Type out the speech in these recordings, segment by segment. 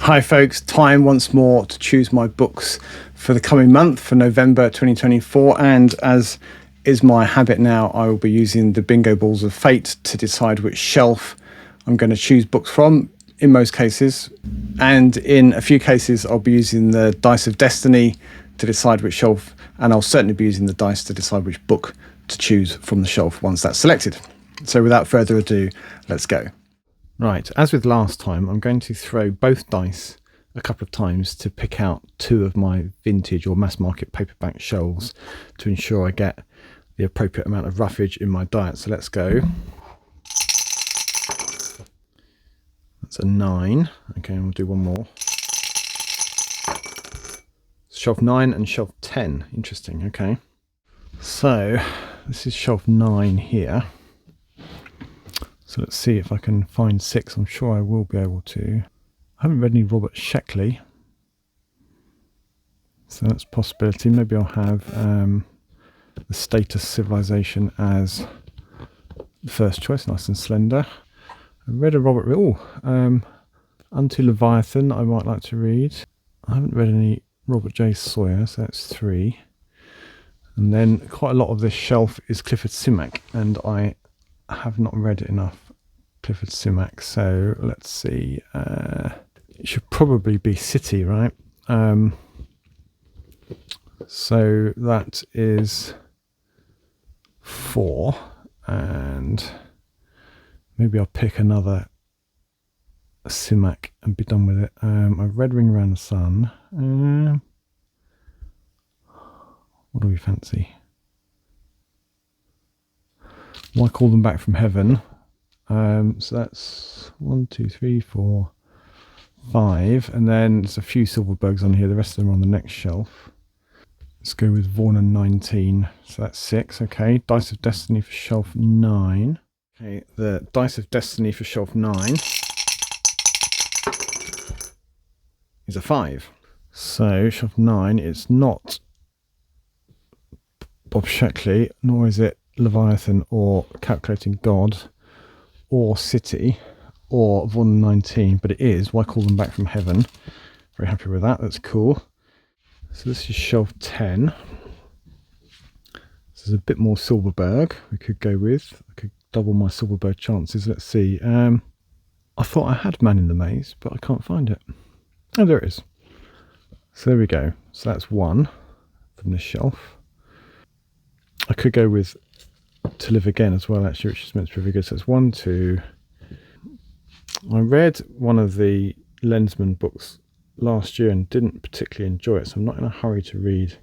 Hi folks, time once more to choose my books for the coming month, for November 2024, and as is my habit now, I will be using the bingo balls of fate to decide which shelf I'm going to choose books from, in most cases, and in a few cases I'll be using the dice of destiny to decide which shelf, and I'll certainly be using the dice to decide which book to choose from the shelf once that's selected. So without further ado, let's go. Right, as with last time, I'm going to throw both dice a couple of times to pick out two of my vintage or mass market paperback shelves to ensure I get the appropriate amount of roughage in my diet. So let's go. That's a 9. Okay, and we'll do one more. Shelf 9 and shelf 10. Interesting, okay. So this is shelf 9 here. So let's see if I can find 6. I'm sure I will be able to. I haven't read any Robert Sheckley, so that's a possibility. Maybe I'll have the Status Civilization as the first choice, nice and slender. I read a Robert... Unto Leviathan I might like to read. I haven't read any Robert J. Sawyer, so that's 3. And then quite a lot of this shelf is Clifford Simak, and I have not read enough Clifford Simak, so let's see. It should probably be City, right? So that is 4, and maybe I'll pick another Simak and be done with it. I've read Ring Around the Sun. What do we fancy? Why Call Them Back from Heaven? So that's 1, 2, 3, 4, 5, and then there's a few Silverbergs on here. The rest of them are on the next shelf. Let's go with Vaughan and 19. So that's 6. Okay, Dice of Destiny for shelf 9. Okay, the Dice of Destiny for shelf 9 is a 5. So shelf 9, it's not Bob Sheckley, nor is it Leviathan or Calculating God or City or Vaughan 19, but it is Why Call Them Back from Heaven. Very happy with that. That's cool. So this is shelf 10. This is a bit more Silverberg we could go with. I could double my Silverberg chances. Let's see. I thought I had Man in the Maze, but I can't find it. Oh, there it is. So there we go. So that's 1 from this shelf. I could go with To Live Again as well, actually, which is meant to be very good. So it's 1, 2. I read one of the Lensman books last year and didn't particularly enjoy it, so I'm not in a hurry to read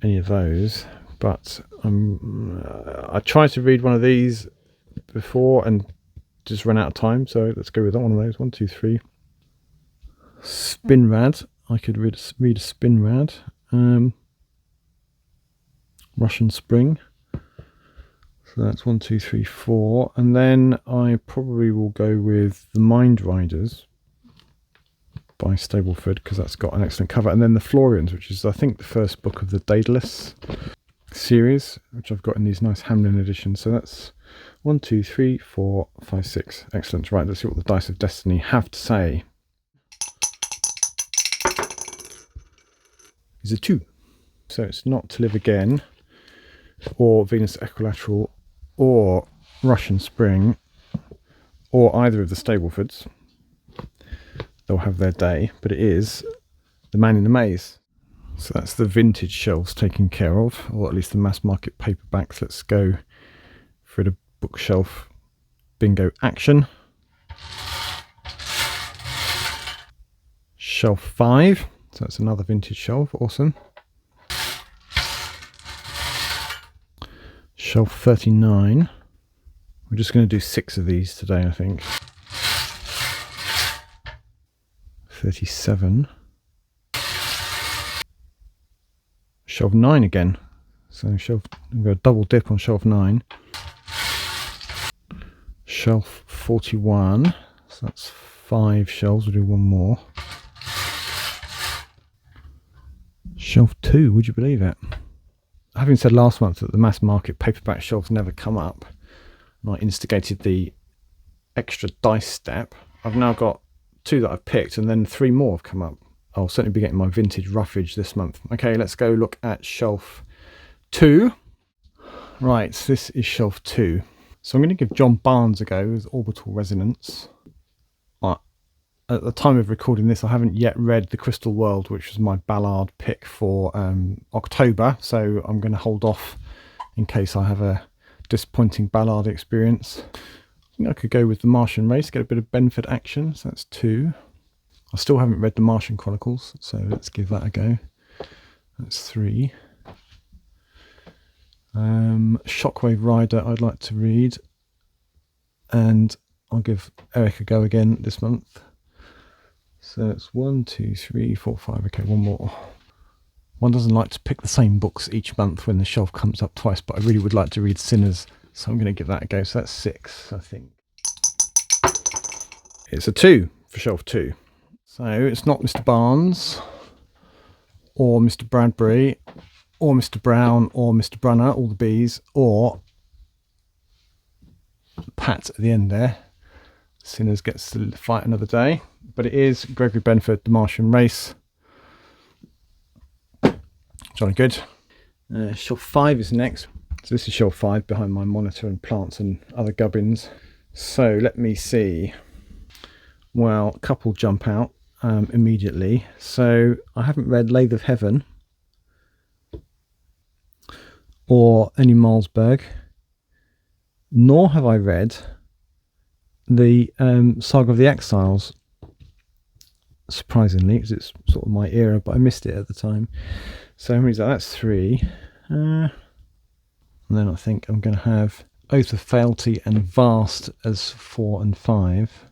any of those. But I tried to read one of these before and just ran out of time, so let's go with that one of those. 1, 2, 3. Spinrad. I could read a Spinrad. Russian Spring. So that's 1, 2, 3, 4. And then I probably will go with The Mind Riders by Stableford, because that's got an excellent cover. And then The Florians, which is, I think, the first book of the Daedalus series, which I've got in these nice Hamlin editions. So that's 1, 2, 3, 4, 5, 6. Excellent. Right, let's see what the Dice of Destiny have to say. Is a 2. So it's not To Live Again, or Venus Equilateral, or Russian Spring, or either of the Staplefords. They'll have their day, but it is The Man in the Maze. So that's the vintage shelves taken care of, or at least the mass market paperbacks. Let's go for the bookshelf bingo action. Shelf 5, so that's another vintage shelf, awesome. Shelf 39. We're just going to do 6 of these today, I think. 37. Shelf 9 again. So I'm going to go double dip on shelf 9. Shelf 41. So that's 5 shelves. We'll do one more. Shelf 2, would you believe it? Having said last month that the mass market paperback shelves never come up, and I instigated the extra dice step, I've now got 2 that I've picked, and then 3 more have come up. I'll certainly be getting my vintage roughage this month. Okay, let's go look at shelf 2. Right, this is shelf 2. So I'm going to give John Barnes a go with Orbital Resonance. At the time of recording this, I haven't yet read The Crystal World, which was my Ballard pick for October. So I'm going to hold off in case I have a disappointing Ballard experience. I think I could go with The Martian Race, get a bit of Benford action. So that's 2. I still haven't read The Martian Chronicles, so let's give that a go. That's 3. Shockwave Rider I'd like to read, and I'll give Eric a go again this month. So it's 1, 2, 3, 4, 5. Okay, one more. One doesn't like to pick the same books each month when the shelf comes up twice, but I really would like to read Sinners, so I'm going to give that a go. So that's 6, I think. It's a 2 for shelf 2. So it's not Mr. Barnes or Mr. Bradbury or Mr. Brown or Mr. Brunner, all the B's, or Pat at the end there. Sinners gets to fight another day. But it is Gregory Benford, The Martian Race. Jolly good. Shelf 5 is next. So this is shelf 5 behind my monitor and plants and other gubbins. So let me see. Well, a couple jump out immediately. So I haven't read Lathe of Heaven or any Malsberg, nor have I read the Saga of the Exiles, surprisingly, because it's sort of my era, but I missed it at the time. So how many is that? That's 3. And then I think I'm going to have Oath of Fealty and Vast as 4 and 5,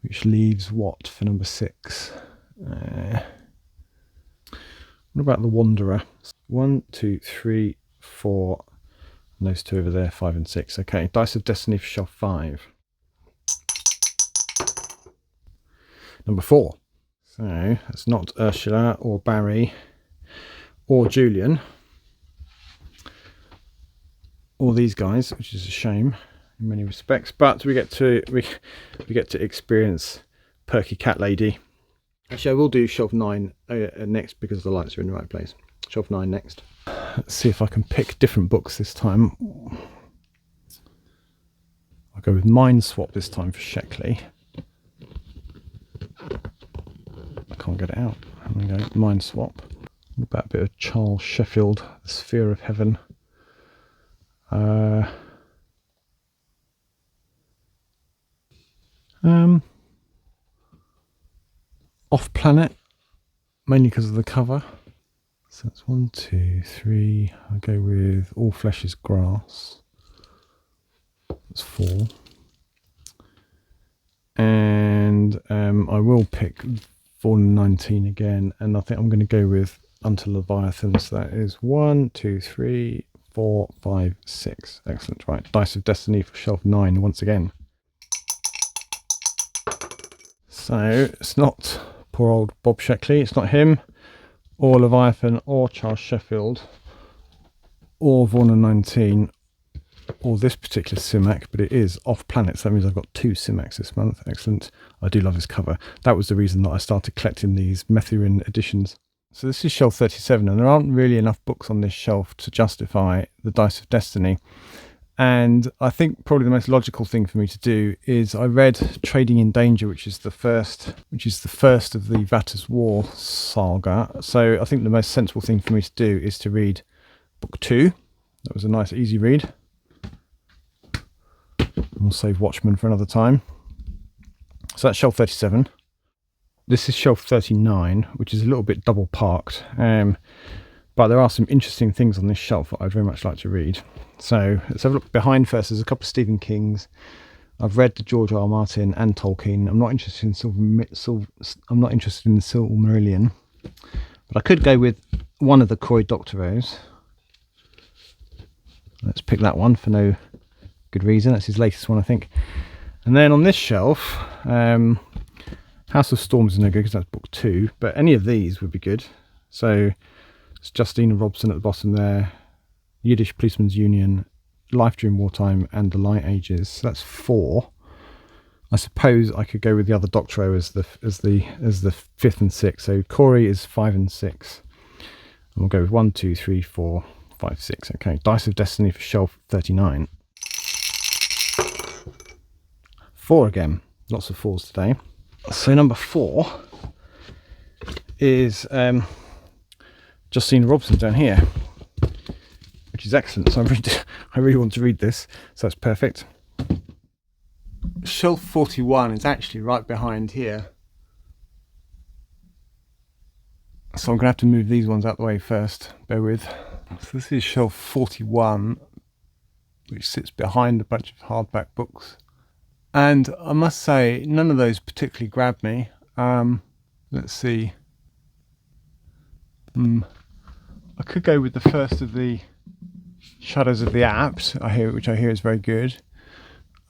which leaves what for number 6? What about The Wanderer? 1, 2, 3, 4, and those 2 over there, 5 and 6. Okay, Dice of Destiny for shelf 5. Number 4. So it's not Ursula or Barry or Julian or these guys, which is a shame in many respects. But we get to experience Perky Cat Lady. Actually, I will do shelf 9 next because the lights are in the right place. Shelf 9 next. Let's see if I can pick different books this time. I'll go with Mind Swap this time for Sheckley. I can't get it out. There we go. Mind Swap. What about a bit of Charles Sheffield, The Sphere of Heaven? Off Planet, mainly because of the cover. So that's 1, 2, 3. I'll go with All Flesh is Grass. That's 4. And I will pick Fallen 19 again, and I think I'm going to go with Unto Leviathan. So that is 1, 2, 3, 4, 5, 6. Excellent. Right, Dice of Destiny for shelf 9 once again. So it's not poor old Bob Sheckley, it's not him, or Leviathan, or Charles Sheffield, or Vaughan 19, or this particular Simac, but it is Off Planet, so that means I've got 2 Simacs this month. Excellent. I do love this cover. That was the reason that I started collecting these Methurin editions. So this is shelf 37, and there aren't really enough books on this shelf to justify the Dice of Destiny. And I think probably the most logical thing for me to do is I read Trading in Danger, which is the first of the Vatters War saga. So I think the most sensible thing for me to do is to read book 2. That was a nice easy read. We'll save Watchmen for another time. So that's shelf 37. This is shelf 39, which is a little bit double parked. But there are some interesting things on this shelf that I'd very much like to read. So let's have a look behind first. There's a couple of Stephen Kings. I've read the George R. R. Martin and Tolkien. I'm not interested in Silmarillion, but I could go with one of the Cory Doctorow's. Let's pick that one for no good reason. That's his latest one, I think. And then on this shelf, House of Storms is no good because that's book 2, but any of these would be good. So it's Justina Robson at the bottom there, Yiddish Policeman's Union, Life During Wartime, and The Light Ages. So that's 4. I suppose I could go with the other Doctorow as the fifth and sixth. So Corey is 5 and 6. And we'll go with 1, 2, 3, 4, 5, 6. Okay, Dice of Destiny for shelf 39. 4 again. Lots of 4s today. So number 4 is Justine Robson down here, which is excellent. So I really want to read this, so that's perfect. Shelf 41 is actually right behind here, so I'm going to have to move these ones out the way first. Bear with. So this is shelf 41, which sits behind a bunch of hardback books, and I must say none of those particularly grabbed me. Let's see. I could go with the first of the Shadows of the Apt, which I hear is very good.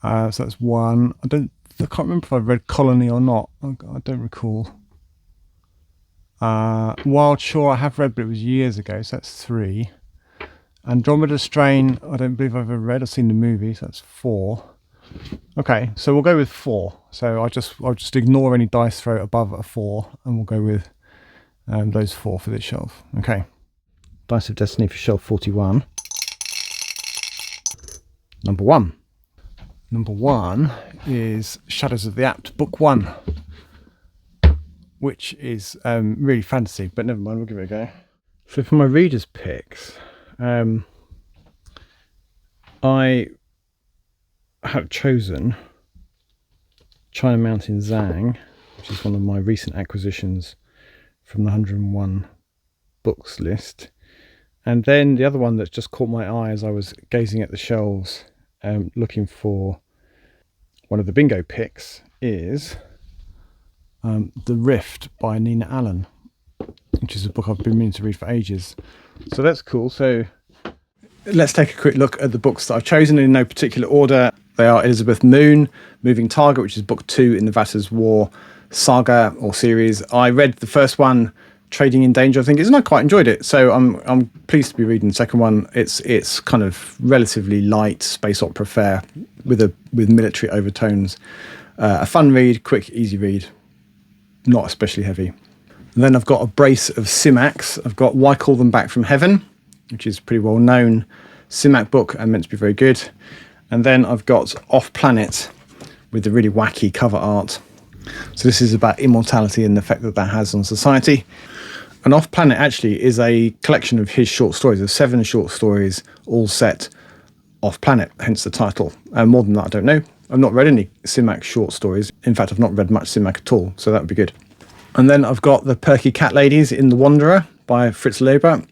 So that's 1. I can't remember if I've read Colony or not. I don't recall. Wild Shore I have read, but it was years ago, so that's 3. Andromeda Strain I don't believe I've ever read. I've seen the movie, so that's 4. Okay, so we'll go with 4. So I'll just ignore any dice throw above a 4, and we'll go with those 4 for this shelf. Okay. Dice of Destiny for shelf 41. Number 1. Number 1 is Shadows of the Apt, book 1, which is really fantasy, but never mind, we'll give it a go. So for my readers' picks, I have chosen China Mountain Zhang, which is one of my recent acquisitions from the 101 books list. And then the other one that's just caught my eye as I was gazing at the shelves, looking for one of the bingo picks, is The Rift by Nina Allen, which is a book I've been meaning to read for ages. So that's cool. So let's take a quick look at the books that I've chosen in no particular order. They are Elizabeth Moon, Moving Target, which is book 2 in the Vassar's War saga or series. I read the first one, Trading in Danger, I think it is, and I quite enjoyed it. So I'm pleased to be reading the second one. It's kind of relatively light space opera fare with military overtones. A fun read, quick, easy read, not especially heavy. And then I've got a brace of Simacs. I've got Why Call Them Back from Heaven, which is a pretty well known Simac book and meant to be very good. And then I've got Off Planet with the really wacky cover art. So this is about immortality and the effect that has on society. And Off Planet actually is a collection of his short stories, of 7 short stories, all set off planet, hence the title. More than that, I don't know. I've not read any Simac short stories. In fact, I've not read much Simac at all, so that would be good. And then I've got The Perky Cat Ladies in The Wanderer by Fritz Leiber.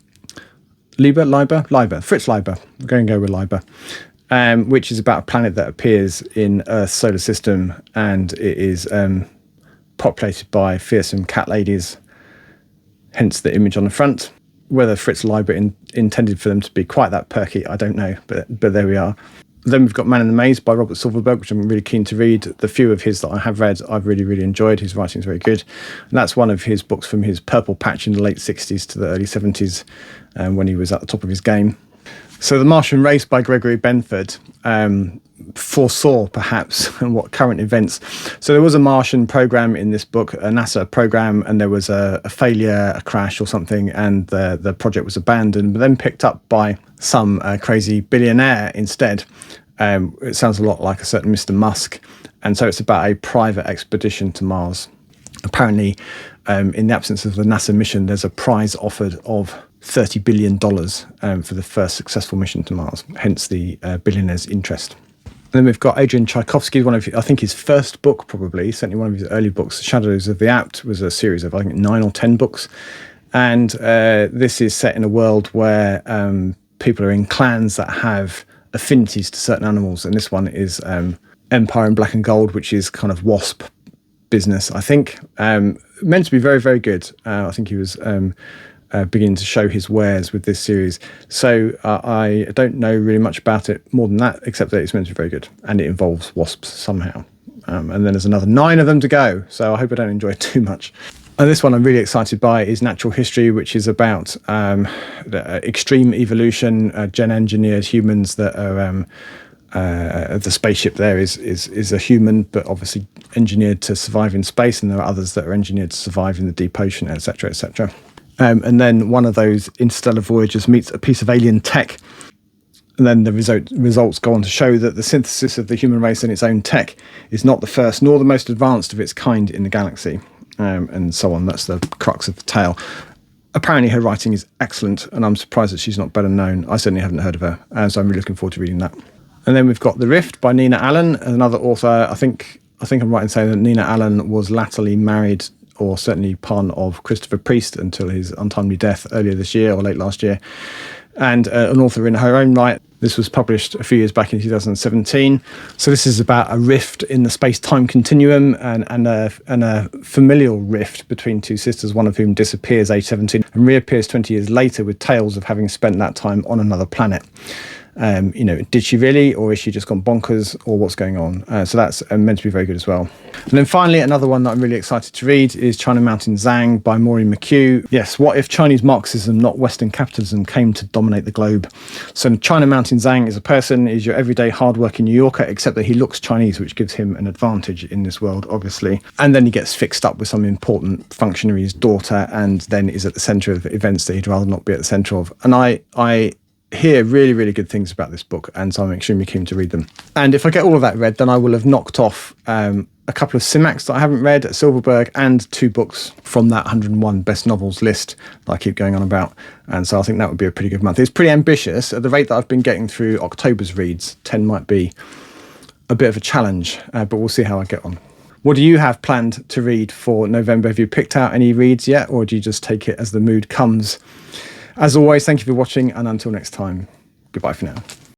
Fritz Leiber. I'm going to go with Leiber. Which is about a planet that appears in Earth's solar system, and it is populated by fearsome cat ladies, hence the image on the front. Whether Fritz Leiber intended for them to be quite that perky, I don't know, but there we are. Then we've got Man in the Maze by Robert Silverberg, which I'm really keen to read. The few of his that I have read, I've really, really enjoyed. His writing is very good. And that's one of his books from his purple patch in the late 60s to the early 70s, when he was at the top of his game. So The Martian Race by Gregory Benford foresaw perhaps what current events. So there was a Martian program in this book, a NASA program, and there was a failure, a crash or something, and the project was abandoned, but then picked up by some crazy billionaire instead. It sounds a lot like a certain Mr. Musk. And so it's about a private expedition to Mars. Apparently, in the absence of the NASA mission, there's a prize offered of $30 billion for the first successful mission to Mars, hence the billionaire's interest. And then we've got Adrian Tchaikovsky, one of, I think, his first book, probably, certainly one of his early books. Shadows of the Apt was a series of, I think, 9 or 10 books. And this is set in a world where people are in clans that have affinities to certain animals. And this one is Empire in Black and Gold, which is kind of wasp business, I think. Meant to be very, very good. I think he was beginning to show his wares with this series. So I don't know really much about it more than that, except that it's meant to be very good. And it involves wasps somehow. And then there's another 9 of them to go. So I hope I don't enjoy it too much. And this one I'm really excited by is Natural History, which is about extreme evolution, gen-engineered humans that are the spaceship there is a human, but obviously engineered to survive in space, and there are others that are engineered to survive in the deep ocean, etc., etc. And then one of those interstellar voyagers meets a piece of alien tech, and then the results go on to show that the synthesis of the human race and its own tech is not the first nor the most advanced of its kind in the galaxy, and so on. That's the crux of the tale. Apparently her writing is excellent, and I'm surprised that she's not better known. I certainly haven't heard of her, so I'm really looking forward to reading that. And then we've got The Rift by Nina Allen, another author. I think I'm right in saying that Nina Allen was latterly married, or certainly partner of Christopher Priest until his untimely death earlier this year or late last year, and an author in her own right. This was published a few years back in 2017. So this is about a rift in the space-time continuum and a familial rift between two sisters, one of whom disappears age 17 and reappears 20 years later with tales of having spent that time on another planet. Did she really, or is she just gone bonkers, or what's going on? So that's meant to be very good as well. And then finally, another one that I'm really excited to read is China Mountain Zhang by Maureen McHugh. Yes, what if Chinese Marxism, not Western capitalism, came to dominate the globe? So China Mountain Zhang is a person, is your everyday hardworking New Yorker, except that he looks Chinese, which gives him an advantage in this world, obviously. And then he gets fixed up with some important functionary's daughter, and then is at the centre of events that he'd rather not be at the centre of. And I hear really, really good things about this book, and so I'm extremely keen to read them. And if I get all of that read, then I will have knocked off a couple of Simacs that I haven't read at Silverberg, and 2 books from that 101 best novels list that I keep going on about. And so I think that would be a pretty good month. It's pretty ambitious. At the rate that I've been getting through October's reads, 10 might be a bit of a challenge, but we'll see how I get on. What do you have planned to read for November? Have you picked out any reads yet, or do you just take it as the mood comes? As always, thank you for watching, and until next time, goodbye for now.